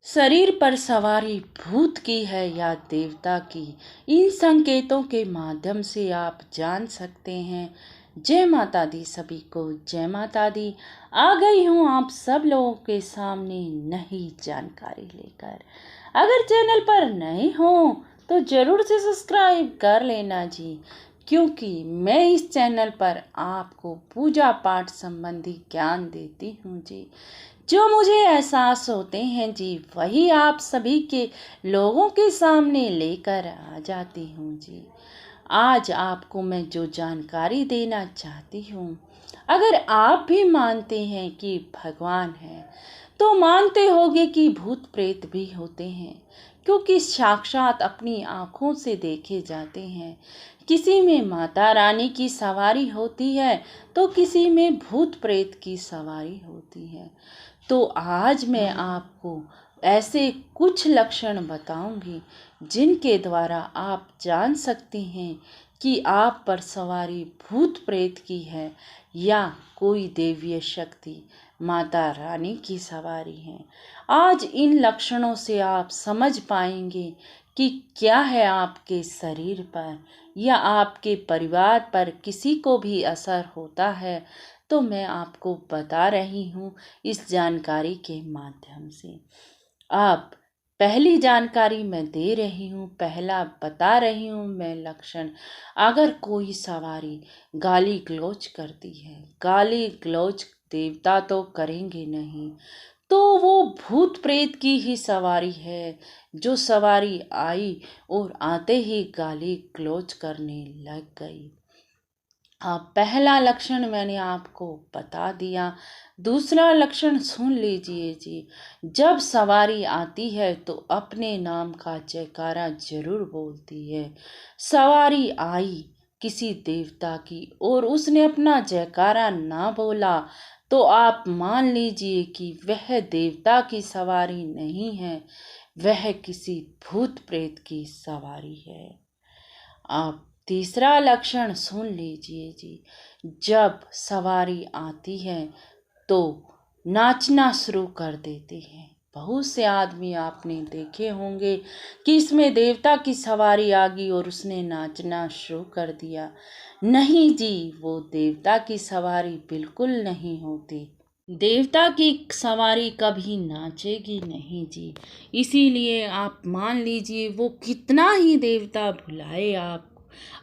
शरीर पर सवारी भूत की है या देवता की, इन संकेतों के माध्यम से आप जान सकते हैं। जय माता दी सभी को, जय माता दी। आ गई हूँ आप सब लोगों के सामने नई जानकारी लेकर। अगर चैनल पर नए हो तो जरूर से सब्सक्राइब कर लेना जी, क्योंकि मैं इस चैनल पर आपको पूजा पाठ संबंधी ज्ञान देती हूँ जी। जो मुझे एहसास होते हैं जी, वही आप सभी के लोगों के सामने लेकर आ जाती हूँ जी। आज आपको मैं जो जानकारी देना चाहती हूँ, अगर आप भी मानते हैं कि भगवान है तो मानते होंगे कि भूत प्रेत भी होते हैं, क्योंकि साक्षात अपनी आँखों से देखे जाते हैं। किसी में माता रानी की सवारी होती है तो किसी में भूत प्रेत की सवारी होती है। तो आज मैं आपको ऐसे कुछ लक्षण बताऊंगी जिनके द्वारा आप जान सकते हैं कि आप पर सवारी भूत प्रेत की है या कोई देवीय शक्ति माता रानी की सवारी है। आज इन लक्षणों से आप समझ पाएंगे कि क्या है आपके शरीर पर या आपके परिवार पर किसी को भी असर होता है, तो मैं आपको बता रही हूँ इस जानकारी के माध्यम से। अब पहली जानकारी मैं दे रही हूँ, पहला बता रही हूँ मैं लक्षण। अगर कोई सवारी गाली गलौज करती है, गाली गलौज देवता तो करेंगे नहीं, तो वो भूत प्रेत की ही सवारी है। जो सवारी आई और आते ही गाली गलौज करने लग गई। पहला लक्षण मैंने आपको बता दिया। दूसरा लक्षण सुन लीजिए जी। जब सवारी आती है तो अपने नाम का जयकारा जरूर बोलती है। सवारी आई किसी देवता की और उसने अपना जयकारा ना बोला तो आप मान लीजिए कि वह देवता की सवारी नहीं है, वह किसी भूत प्रेत की सवारी है। आप तीसरा लक्षण सुन लीजिए जी। जब सवारी आती है तो नाचना शुरू कर देते हैं। बहुत से आदमी आपने देखे होंगे कि इसमें देवता की सवारी आ गई और उसने नाचना शुरू कर दिया। नहीं जी, वो देवता की सवारी बिल्कुल नहीं होती। देवता की सवारी कभी नाचेगी नहीं जी। इसीलिए आप मान लीजिए वो कितना ही देवता भुलाए आप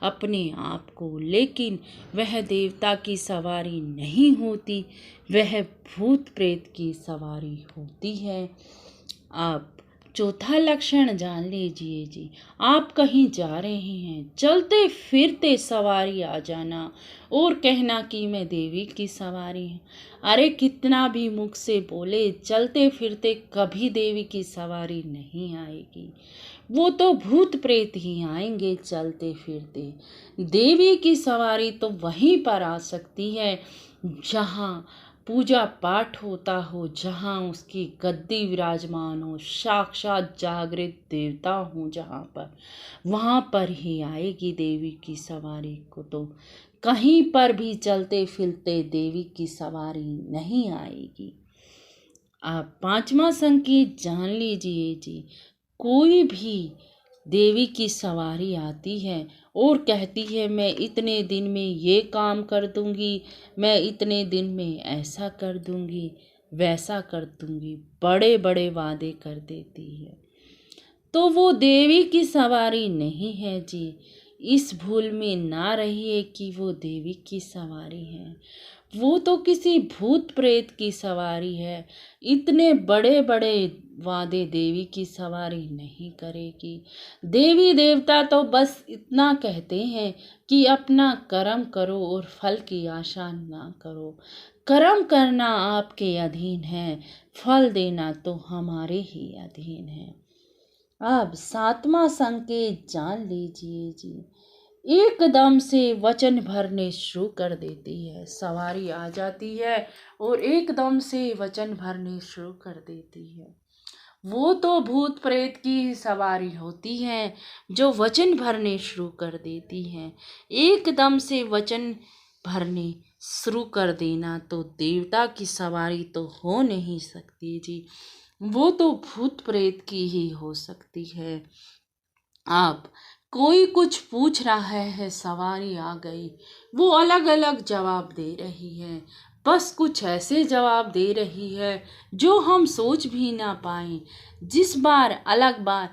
अपने आप को, लेकिन वह देवता की सवारी नहीं होती, वह भूत प्रेत की सवारी होती है। आप चौथा लक्षण जान लीजिए जी। आप कहीं जा रहे हैं, चलते फिरते सवारी आ जाना और कहना कि मैं देवी की सवारी हूँ। अरे कितना भी मुख से बोले, चलते फिरते कभी देवी की सवारी नहीं आएगी। वो तो भूत प्रेत ही आएंगे चलते फिरते। देवी की सवारी तो वहीं पर आ सकती है जहाँ पूजा पाठ होता हो, जहाँ उसकी गद्दी विराजमान हो, साक्षात जागृत देवता हो, जहाँ पर वहाँ पर ही आएगी देवी की सवारी को। तो कहीं पर भी चलते फिरते देवी की सवारी नहीं आएगी। आप पांचवा संकेत जान लीजिए जी। कोई भी देवी की सवारी आती है और कहती है मैं इतने दिन में ये काम कर दूंगी, मैं इतने दिन में ऐसा कर दूंगी, वैसा कर दूंगी, बड़े बड़े वादे कर देती है, तो वो देवी की सवारी नहीं है जी। इस भूल में ना रहिए कि वो देवी की सवारी है, वो तो किसी भूत प्रेत की सवारी है। इतने बड़े बड़े वादे देवी की सवारी नहीं करेगी। देवी देवता तो बस इतना कहते हैं कि अपना कर्म करो और फल की आशा ना करो। कर्म करना आपके अधीन है, फल देना तो हमारे ही अधीन है। अब सातवां संकेत जान लीजिए जी। एकदम से वचन भरने शुरू कर देती है। सवारी आ जाती है और एकदम से वचन भरने शुरू कर देती है। वो तो भूत प्रेत की सवारी होती है जो वचन भरने शुरू कर देती है। एकदम से वचन भरने शुरू कर देना तो देवता की सवारी तो हो नहीं सकती जी। वो तो भूत प्रेत की ही हो सकती है। आप कोई कुछ पूछ रहा है, सवारी आ गई, वो अलग अलग जवाब दे रही है। बस कुछ ऐसे जवाब दे रही है जो हम सोच भी ना पाए। जिस बार अलग बार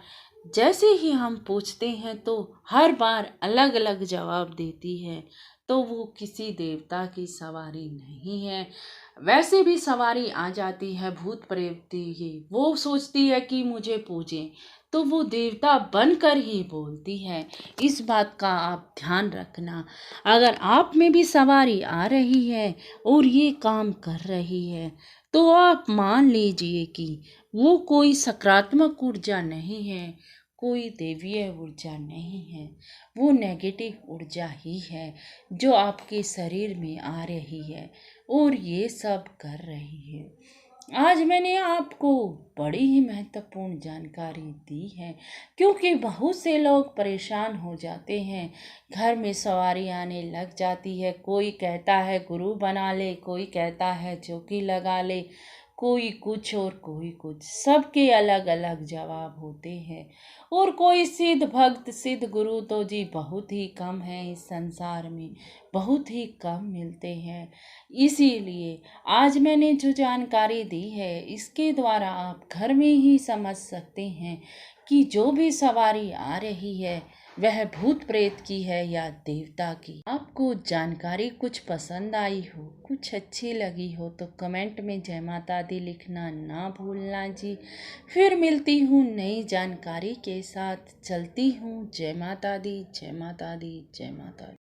जैसे ही हम पूछते हैं तो हर बार अलग अलग जवाब देती है। तो वो किसी देवता की सवारी नहीं है। वैसे भी सवारी आ जाती है भूत प्रेत की, वो सोचती है कि मुझे पूजे, तो वो देवता बनकर ही बोलती है। इस बात का आप ध्यान रखना। अगर आप में भी सवारी आ रही है और ये काम कर रही है, तो आप मान लीजिए कि वो कोई सकारात्मक ऊर्जा नहीं है, कोई दैवीय ऊर्जा नहीं है, वो नेगेटिव ऊर्जा ही है जो आपके शरीर में आ रही है और ये सब कर रही है। आज मैंने आपको बड़ी ही महत्वपूर्ण जानकारी दी है, क्योंकि बहुत से लोग परेशान हो जाते हैं। घर में सवारी आने लग जाती है, कोई कहता है गुरु बना ले, कोई कहता है चौकी लगा ले, कोई कुछ और कोई कुछ, सबके अलग अलग जवाब होते हैं। और कोई सिद्ध भक्त सिद्ध गुरु तो जी बहुत ही कम है इस संसार में, बहुत ही कम मिलते हैं। इसीलिए आज मैंने जो जानकारी दी है इसके द्वारा आप घर में ही समझ सकते हैं कि जो भी सवारी आ रही है वह भूत प्रेत की है या देवता की। आपको जानकारी कुछ पसंद आई हो, कुछ अच्छी लगी हो तो कमेंट में जय माता दी लिखना ना भूलना जी। फिर मिलती हूँ नई जानकारी के साथ, चलती हूँ। जय माता दी, जय माता दी, जय माता दी।